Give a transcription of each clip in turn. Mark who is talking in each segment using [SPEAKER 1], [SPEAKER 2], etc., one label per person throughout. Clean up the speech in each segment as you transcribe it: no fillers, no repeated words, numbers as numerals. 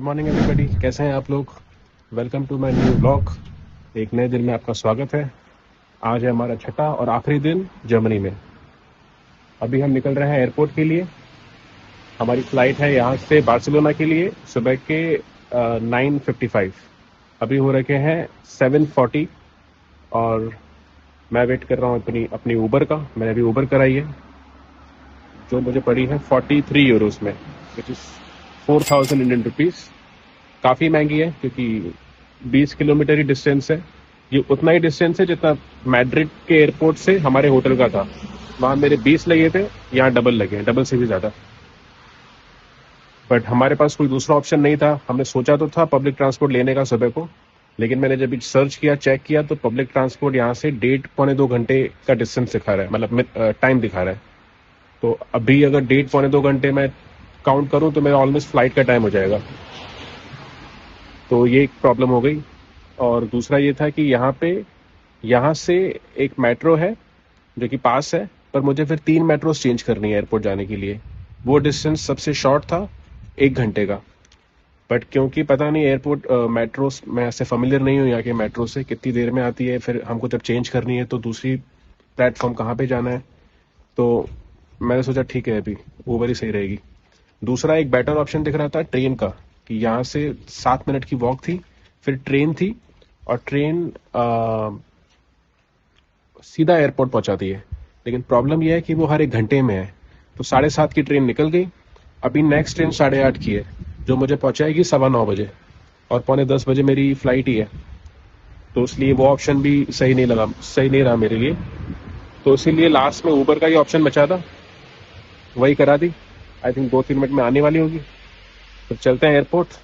[SPEAKER 1] Good morning everybody, कैसे हैं आप लोग। Welcome to my new blog. एक नए दिन में आपका स्वागत है। आज है हमारा छठा और आखिरी दिन जर्मनी में। अभी हम निकल रहे हैं एयरपोर्ट के लिए। हमारी फ़्लाइट है यहाँ से बार्सिलोना के लिए सुबह के 9:55। अभी हो रखे हैं 7:40 और मैं वेट कर रहा हूँ अपनी ऊबर का। मैंने अभी ऊबर कराई है जो मुझे पड़ी है 43 यूरोज़ में, विच इज़ 4000 इंडियन रुपीज़। काफ़ी महंगी है क्योंकि 20 किलोमीटर ही डिस्टेंस है। ये उतना ही डिस्टेंस है जितना मैड्रिड के एयरपोर्ट से हमारे होटल का था। वहाँ मेरे 20 लगे थे, यहाँ डबल लगे हैं, डबल से भी ज़्यादा। बट हमारे पास कोई दूसरा ऑप्शन नहीं था। हमने सोचा तो था पब्लिक ट्रांसपोर्ट लेने का सुबह को, लेकिन मैंने जब सर्च किया, चेक किया तो पब्लिक ट्रांसपोर्ट यहाँ से 1.5-2 घंटे का डिस्टेंस दिखा रहा है, मतलब टाइम दिखा रहा है। तो अभी अगर 1.5-2 घंटे मैं काउंट करूँ तो मेरा ऑलमोस्ट फ्लाइट का टाइम हो जाएगा। तो ये एक प्रॉब्लम हो गई। और दूसरा ये था कि यहाँ से एक मेट्रो है जो कि पास है, पर मुझे फिर 3 मेट्रोस चेंज करनी है एयरपोर्ट जाने के लिए। वो डिस्टेंस सबसे शॉर्ट था 1 घंटे का। बट क्योंकि पता नहीं एयरपोर्ट मेट्रोस मैं ऐसे फेमिलियर नहीं हूँ यहाँ के मेट्रो से, कितनी देर में आती है, फिर हमको जब चेंज करनी है तो दूसरी प्लेटफॉर्म कहाँ पे जाना है, तो मैंने सोचा ठीक है अभी ऊबर ही सही रहेगी। दूसरा एक बेटर ऑप्शन दिख रहा था ट्रेन का, कि यहाँ से 7 मिनट की वॉक थी, फिर ट्रेन थी और ट्रेन सीधा एयरपोर्ट पहुंचाती है। लेकिन प्रॉब्लम यह है कि वो हर 1 घंटे में है। तो 7:30 की ट्रेन निकल गई। अभी नेक्स्ट ट्रेन 8:30 की है जो मुझे पहुंचाएगी 9:15 बजे, और 9:45 बजे मेरी फ्लाइट ही है। तो इसलिए वो ऑप्शन भी सही नहीं रहा मेरे लिए। तो इसीलिए लास्ट में ऊबर का ही ऑप्शन बचा था, वही करा दी। आई थिंक 2-3 मिनट में आने वाली होगी। तो चलते हैं एयरपोर्ट।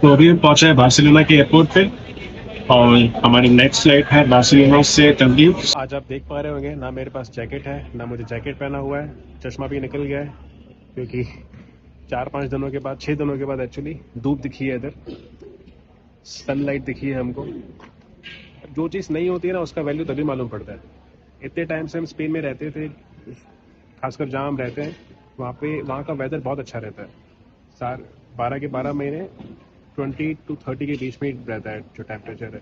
[SPEAKER 1] तो अभी हम पहुंचे हैं बार्सिलोना के एयरपोर्ट पे और हमारी नेक्स्ट फ्लाइट है बार्सिलोना से तंगीर। आज आप देख पा रहे होंगे ना मेरे पास जैकेट है ना मुझे जैकेट पहना हुआ है। चश्मा भी निकल गया है क्योंकि 4-5 दिनों के बाद, 6 दिनों के बाद एक्चुअली धूप दिखी है, इधर सनलाइट दिखी है हमको। जो चीज़ नहीं होती है ना उसका वैल्यू तभी मालूम पड़ता है। इतने टाइम से हम स्पेन में रहते थे, खासकर जहाँ हम रहते हैं वहाँ का वेदर बहुत अच्छा रहता है। 12 के 12 महीने 20 to 30 के बीच में ही रहता है जो टेम्परेचर है।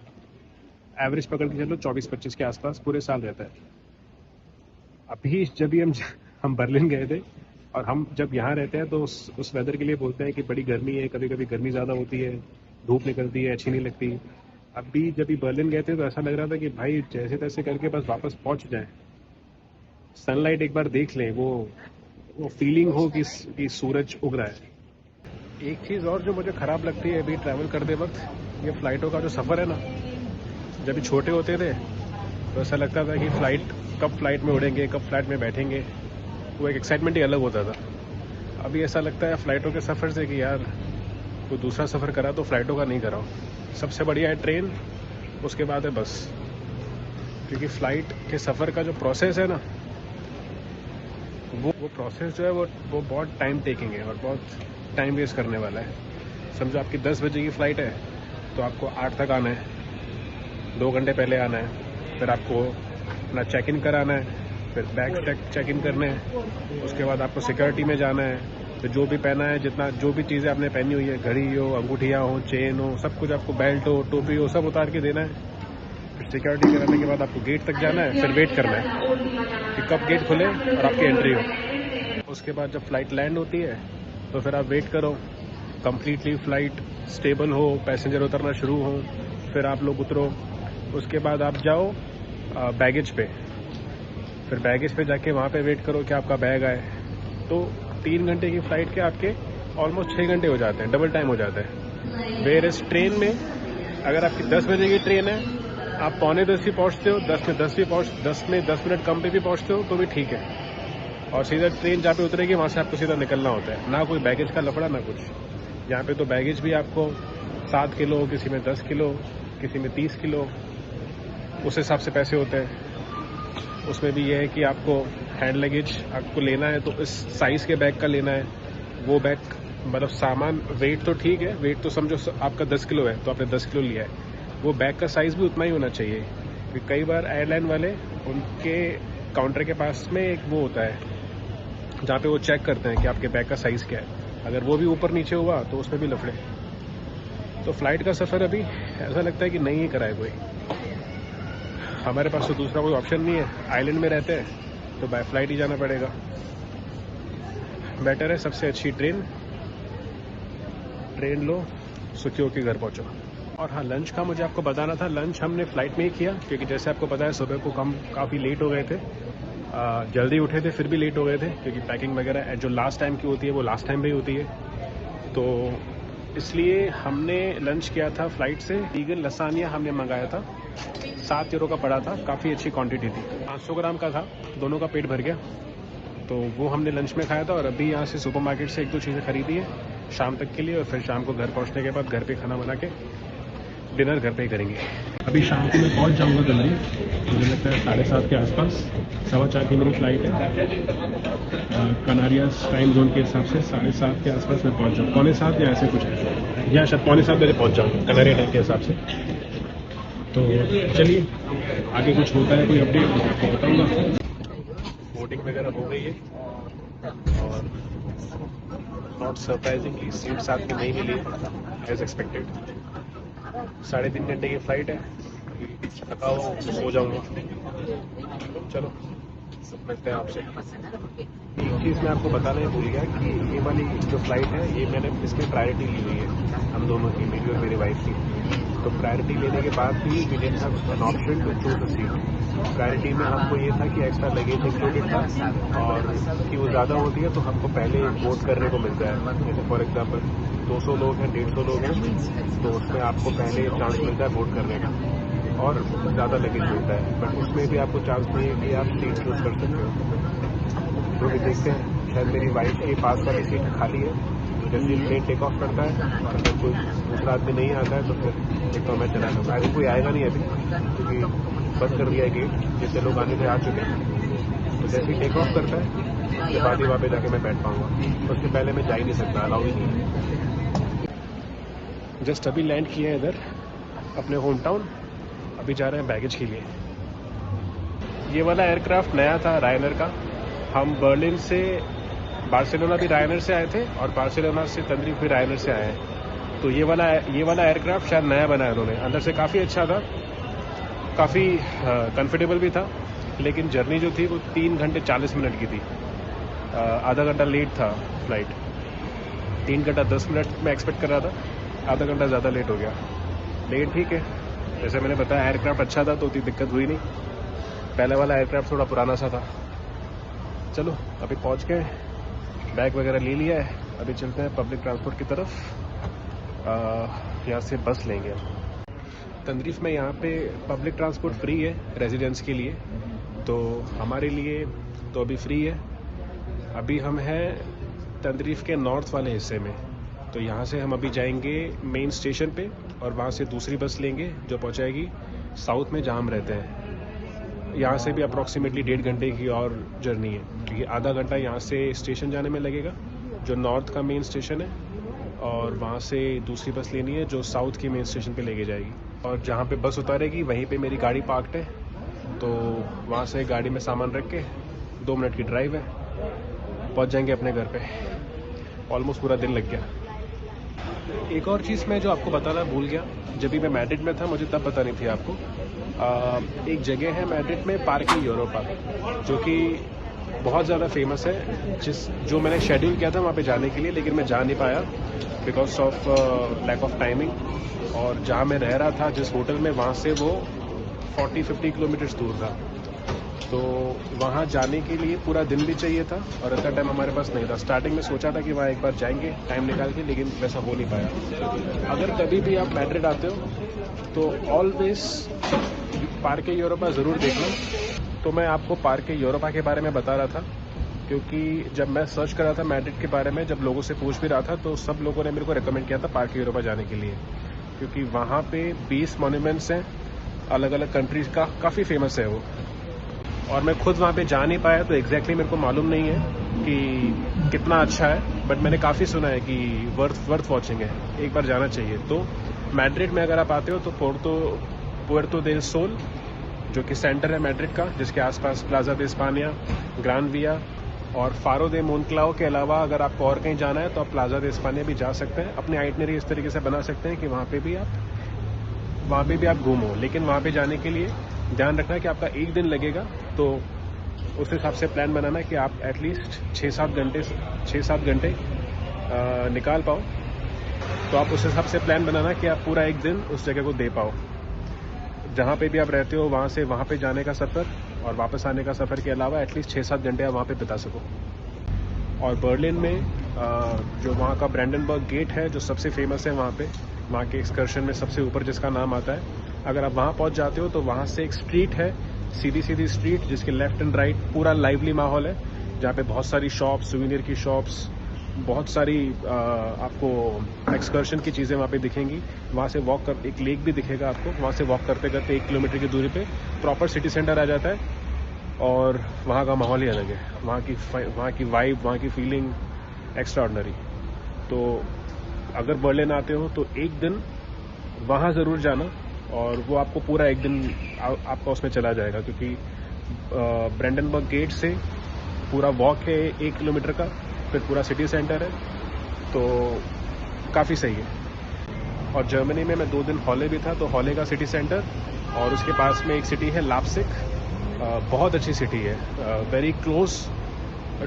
[SPEAKER 1] एवरेज पकड़ के चलो 24-25 के आसपास पूरे साल रहता है। अभी जब भी हम बर्लिन गए थे, और हम जब यहाँ रहते हैं तो उस वेदर के लिए बोलते हैं कि बड़ी गर्मी है, कभी कभी गर्मी ज़्यादा होती है, धूप निकलती है, अच्छी नहीं लगती। अभी जब भी बर्लिन गए थे तो ऐसा लग रहा था कि भाई जैसे तैसे करके बस वापस पहुँच जाए, सनलाइट एक बार देख लें, वो फीलिंग हो कि सूरज उग रहा है। एक चीज़ और जो मुझे ख़राब लगती है अभी ट्रैवल करते वक्त, ये फ़्लाइटों का जो सफ़र है ना, जब भी छोटे होते थे तो ऐसा लगता था कि कब फ्लाइट में उड़ेंगे, कब फ्लाइट में बैठेंगे। वो एक एक्साइटमेंट ही अलग होता था। अभी ऐसा लगता है फ़्लाइटों के सफ़र से कि यार कोई दूसरा सफ़र करा तो फ़्लाइटों का नहीं कराओ। सबसे बढ़िया है ट्रेन, उसके बाद है बस। क्योंकि फ़्लाइट के सफ़र का जो प्रोसेस है ना, वो प्रोसेस जो है वो बहुत टाइम टेकिंग है और बहुत टाइम वेस्ट करने वाला है। समझो आपकी 10 बजे की फ़्लाइट है तो आपको 8 तक आना है, 2 घंटे पहले आना है। फिर आपको अपना चेक इन कराना है, फिर बैग चेक इन करने हैं। उसके बाद आपको सिक्योरिटी में जाना है। तो जो भी पहना है, जो भी चीज़ें आपने पहनी हुई है, घड़ी हो, अंगूठियाँ हो, चेन हो, सब कुछ आपको, बेल्ट हो, टोपी हो, सब उतार के देना है। फिर सिक्योरिटी कराने के बाद आपको गेट तक जाना है, फिर वेट करना है कि कब गेट खुले और आपकी एंट्री हो। उसके बाद जब फ़्लाइट लैंड होती है तो फिर आप वेट करो कम्प्लीटली फ़्लाइट स्टेबल हो, पैसेंजर उतरना शुरू हो, फिर आप लोग उतरो। उसके बाद आप जाओ बैगेज पे, फिर बैगेज पे जाके वहाँ पे वेट करो कि आपका बैग आए। तो 3 घंटे की फ़्लाइट के आपके ऑलमोस्ट 6 घंटे हो जाते हैं, डबल टाइम हो जाता है। वेयर इस ट्रेन में अगर आपकी 10 बजे की ट्रेन है, आप 9:45 भी पहुँचते हो, 10 में 10 भी 10 में 10 मिनट कम पे भी पहुँचते हो तो भी ठीक है। और सीधा ट्रेन जहाँ पे उतरेगी वहाँ से आपको सीधा निकलना होता है, ना कोई बैगेज का लफड़ा ना कुछ। यहाँ पे तो बैगेज भी आपको 7 किलो, किसी में 10 किलो, किसी में 30 किलो, उस हिसाब से पैसे होते हैं। उसमें भी यह है कि आपको हैंड लगेज आपको लेना है तो इस साइज़ के बैग का लेना है। वो बैग मतलब सामान वेट तो ठीक है, वेट तो समझो आपका 10 किलो है तो आपने 10 किलो लिया है, वो बैग का साइज़ भी उतना ही होना चाहिए। क्योंकि कई बार एयरलाइन वाले उनके काउंटर के पास में एक वो होता है जहाँ पे वो चेक करते हैं कि आपके बैग का साइज़ क्या है। अगर वो भी ऊपर नीचे हुआ तो उसमें भी लफड़े। तो फ़्लाइट का सफ़र अभी ऐसा लगता है कि नहीं ही कराए कोई। हमारे पास तो दूसरा कोई ऑप्शन नहीं है, आइलैंड में रहते हैं तो बाय फ्लाइट ही जाना पड़ेगा। बेटर है सबसे अच्छी ट्रेन लो, सुखी होकर घर पहुंचो। और हाँ, लंच का मुझे आपको बताना था, लंच हमने फ़्लाइट में ही किया क्योंकि जैसे आपको पता है सुबह को हम काफ़ी लेट हो गए थे। जल्दी उठे थे फिर भी लेट हो गए थे क्योंकि पैकिंग वगैरह जो लास्ट टाइम की होती है वो लास्ट टाइम पे ही होती है। तो इसलिए हमने लंच किया था फ़्लाइट से। वीगन लसानिया हमने मंगाया था, 7 यूरो का पड़ा था, काफ़ी अच्छी क्वांटिटी थी, 500 ग्राम का था, दोनों का पेट भर गया। तो वो हमने लंच में खाया था और अभी यहाँ से सुपरमार्केट से 1-2 चीज़ें खरीदी है शाम तक के लिए, और फिर शाम को घर पहुँचने के बाद घर पे खाना बना के डिनर घर पे ही करेंगे। अभी शाम को मैं पहुँच जाऊँगा जल्दी, मुझे लगता है 7:30 के आसपास, 4:15 की मेरी फ़्लाइट है। कनारियास टाइम जोन के हिसाब से 7:30 के आसपास मैं पहुँच जाऊँ, 6:45 या ऐसे कुछ है, या शायद 6:45 बजे पहुँच जाऊँगा कनारिया टाइम के हिसाब से। तो चलिए आगे कुछ होता है कोई अपडेट तो आपको बताऊँगा। बोटिंग वगैरह हो गई है और नॉट सरप्राइजिंगली सीट साथ में नहीं मिली एज एक्सपेक्टेड। 3.5 घंटे की फ़्लाइट है, थका हुआ सो जाऊँगा। चलो मिलते हैं आपसे। एक चीज़ मैं आपको बताना ही भूल गया कि ये वाली जो फ़्लाइट है ये मैंने इसमें प्रायोरिटी ली हुई है हम दोनों की, मेरी और मेरी वाइफ की। तो प्रायोरिटी लेने के बाद भी we didn't have an option to choose a seat. Priority में हमको ये था कि एक्स्ट्रा लगेज इंक्लूडेड था और क्यों ज़्यादा होती है तो हमको पहले बोर्ड करने को मिलता है। जैसे फॉर एग्जांपल 200 लोग हैं, 150 लोग हैं, तो उसमें आपको पहले चांस मिलता है बोर्ड करने का और ज़्यादा लगेज मिलता है। बट उसमें भी आपको चांस नहीं है कि आप सीट चूज़ कर सकते हो। तो भी देखते हैं, शायद मेरी वाइफ के पास वाली सीट खाली है, तो जैसे ही प्लेन टेक ऑफ करता है और अगर कोई दूसरा आदमी नहीं आता है तो फिर एक तो मैं चला लूँगा। आई थिंक कोई आएगा नहीं अभी क्योंकि बंद कर दिया है गेट, जितने लोग आने थे आ चुके हैं। तो जैसे ही टेक ऑफ करता है उसके बाद ही वहाँ पे जाके मैं बैठ पाऊँगा, तो उसके पहले मैं जा ही नहीं सकता, अलाउ ही नहीं है। जस्ट अभी लैंड किया है इधर अपने होम टाउन, अभी जा रहे हैं बैगेज के लिए। ये वाला एयरक्राफ्ट नया था रायनर का। हम बर्लिन से बार्सिलोना भी रायनर से आए थे और बार्सिलोना से तंदरीफ भी रायनर से आए हैं। तो ये वाला एयरक्राफ्ट शायद नया बनाया उन्होंने, अंदर से काफ़ी अच्छा था, काफ़ी कंफर्टेबल भी था, लेकिन जर्नी जो थी वो 3 घंटे 40 मिनट की थी। आधा घंटा लेट था फ्लाइट, 3 घंटा 10 मिनट में एक्सपेक्ट कर रहा था, आधा घंटा ज़्यादा लेट हो गया। लेकिन ठीक है, जैसे मैंने बताया एयरक्राफ्ट अच्छा था तो उतनी दिक्कत हुई नहीं। पहले वाला एयरक्राफ्ट थोड़ा पुराना सा था। चलो अभी पहुंच गए, बैग वगैरह ले लिया है, अभी चलते हैं पब्लिक ट्रांसपोर्ट की तरफ। यहाँ से बस लेंगे। तंदरीफ में यहाँ पे पब्लिक ट्रांसपोर्ट फ्री है रेजिडेंट्स के लिए, तो हमारे लिए तो अभी फ्री है। अभी हम हैं तंदरीफ के नॉर्थ वाले हिस्से में, तो यहाँ से हम अभी जाएंगे मेन स्टेशन पे और वहाँ से दूसरी बस लेंगे जो पहुँचाएगी साउथ में जहाँ हम रहते हैं। यहाँ से भी अप्रॉक्सीमेटली 1.5 घंटे की और जर्नी है, क्योंकि आधा घंटा यहाँ से स्टेशन जाने में लगेगा जो नॉर्थ का मेन स्टेशन है, और वहाँ से दूसरी बस लेनी है जो साउथ की मेन स्टेशन पे लेके जाएगी। और जहाँ पे बस उतारेगी वहीं पे मेरी गाड़ी पार्क्ड है, तो वहाँ से गाड़ी में सामान रख के 2 मिनट की ड्राइव है, पहुँच जाएंगे अपने घर पे। ऑलमोस्ट पूरा दिन लग गया। एक और चीज़ मैं जो आपको बताना भूल गया, जब भी मैं मैड्रिड में था मुझे तब बतानी थी आपको। एक जगह है मैड्रिड में, पार्के यूरोपा, जो कि बहुत ज़्यादा फेमस है, जो मैंने शेड्यूल किया था वहाँ पे जाने के लिए, लेकिन मैं जा नहीं पाया because of lack of timing. और जहाँ मैं रह रहा था जिस होटल में, वहाँ से वो 40-50 किलोमीटर्स दूर था, तो वहाँ जाने के लिए पूरा दिन भी चाहिए था और इतना टाइम हमारे पास नहीं था। स्टार्टिंग में सोचा था कि वहाँ एक बार जाएंगे टाइम निकाल के, लेकिन वैसा हो नहीं पाया। अगर कभी भी आप मैड्रिड आते हो तो ऑलवेज पार्के यूरोपा ज़रूर देखना। तो मैं आपको पार्के यूरोपा के बारे में बता रहा था, क्योंकि जब मैं सर्च कर रहा था मैड्रिड के बारे में, जब लोगों से पूछ भी रहा था, तो सब लोगों ने मेरे को रिकमेंड किया था पार्के यूरोपा जाने के लिए, क्योंकि वहाँ पे 20 मॉन्यूमेंट्स हैं अलग अलग कंट्रीज का, काफ़ी फेमस है वो। और मैं खुद वहाँ पे जा नहीं पाया, तो एग्जैक्टली मेरे को मालूम नहीं है कि कितना अच्छा है, बट मैंने काफ़ी सुना है कि वर्थ वॉचिंग है, एक बार जाना चाहिए। तो मैड्रिड में अगर आप आते हो तो पुएर्तो देल सोल, जो कि सेंटर है मैड्रिड का, जिसके आसपास प्लाजा दे स्पानिया, ग्रान विया और फारो दे मोनक्लाओ के अलावा अगर आपको और कहीं जाना है तो आप प्लाजा दे स्पानिया भी जा सकते हैं। अपनी आइटनरी इस तरीके से बना सकते हैं कि वहाँ पे भी आप घूमो, लेकिन वहाँ पे जाने के लिए ध्यान रखना कि आपका एक दिन लगेगा, तो उस हिसाब से प्लान बनाना कि आप एटलीस्ट 6-7 घंटे निकाल पाओ। तो आप उस हिसाब से प्लान बनाना कि आप पूरा एक दिन उस जगह को दे पाओ, जहाँ पे भी आप रहते हो, वहाँ से वहाँ पे जाने का सफ़र और वापस आने का सफ़र के अलावा एटलीस्ट 6-7 घंटे आप वहाँ पे बिता सको। और बर्लिन में जो वहाँ का ब्रैंडनबर्ग गेट है, जो सबसे फेमस है वहाँ के एक्सकर्शन में सबसे ऊपर जिसका नाम आता है, अगर आप वहाँ पहुँच जाते हो तो वहाँ से एक स्ट्रीट है, सीधी स्ट्रीट, जिसके लेफ्ट एंड राइट पूरा लाइवली माहौल है, जहाँ पे बहुत सारी शॉप्स, सुवेनियर की शॉप्स, बहुत सारी आपको एक्सकर्शन की चीज़ें वहाँ पे दिखेंगी। वहाँ से एक लेक भी दिखेगा आपको, वहाँ से वॉक करते करते 1 किलोमीटर की दूरी पे प्रॉपर सिटी सेंटर आ जाता है। और वहाँ का माहौल ही अलग है, वहाँ की वाइब, वहाँ की फीलिंग एक्स्ट्रा ऑर्डिनरी। तो अगर बर्लिन आते हो तो एक दिन वहाँ ज़रूर जाना, और वो आपको पूरा एक दिन आपका उसमें चला जाएगा, क्योंकि ब्रैंडनबर्ग गेट से पूरा वॉक है 1 किलोमीटर का, फिर पूरा सिटी सेंटर है, तो काफ़ी सही है। और जर्मनी में मैं 2 दिन हॉले भी था, तो हॉले का सिटी सेंटर और उसके पास में एक सिटी है लाप्सिक, बहुत अच्छी सिटी है, very close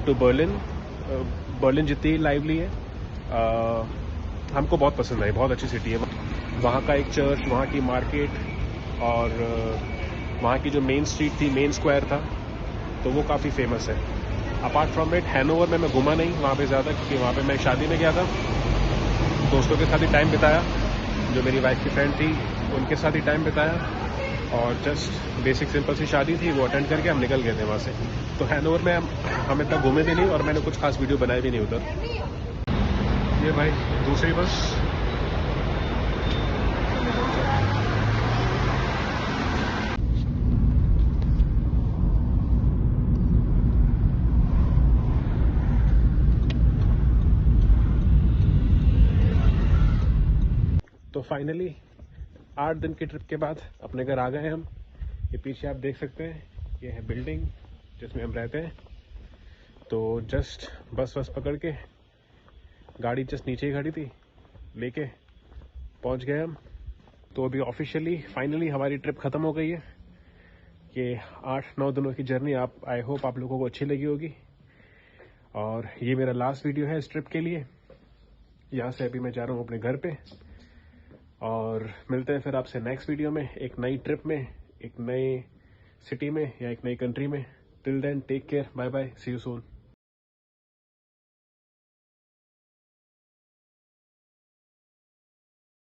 [SPEAKER 1] to Berlin, Berlin जितनी लाइवली है। हमको बहुत पसंद आई, बहुत अच्छी सिटी है। वहाँ का एक चर्च, वहाँ की मार्केट और वहाँ की जो मेन स्ट्रीट थी, मेन स्क्वायर था, तो वो काफ़ी फेमस है। अपार्ट फ्रॉम इट हैनोवर में मैं घूमा नहीं वहाँ पे ज़्यादा, क्योंकि वहाँ पे मैं शादी में गया था, दोस्तों के साथ ही टाइम बिताया, जो मेरी वाइफ की फ्रेंड थी उनके साथ ही टाइम बिताया, और जस्ट बेसिक सिंपल सी शादी थी, वो अटेंड करके हम निकल गए थे वहाँ से। तो हैनोवर में हम इतना घूमे भी नहीं, और मैंने कुछ खास वीडियो बनाए भी नहीं उधर। ये भाई दूसरी बस। तो फाइनली 8 दिन की ट्रिप के बाद अपने घर आ गए हम। ये पीछे आप देख सकते हैं, ये है बिल्डिंग जिसमें हम रहते हैं। तो जस्ट बस पकड़ के, गाड़ी जस्ट नीचे ही खड़ी थी, लेके पहुंच गए हम। तो अभी ऑफिशियली फाइनली हमारी ट्रिप ख़त्म हो गई है। ये 8-9 दिनों की जर्नी आई होप आप लोगों को अच्छी लगी होगी, और ये मेरा लास्ट वीडियो है इस ट्रिप के लिए। यहाँ से अभी मैं जा रहा हूँ अपने घर पे, और मिलते हैं फिर आपसे नेक्स्ट वीडियो में, एक नई ट्रिप में, एक नए सिटी में या एक नई कंट्री में। Till then take care, bye bye, see you soon.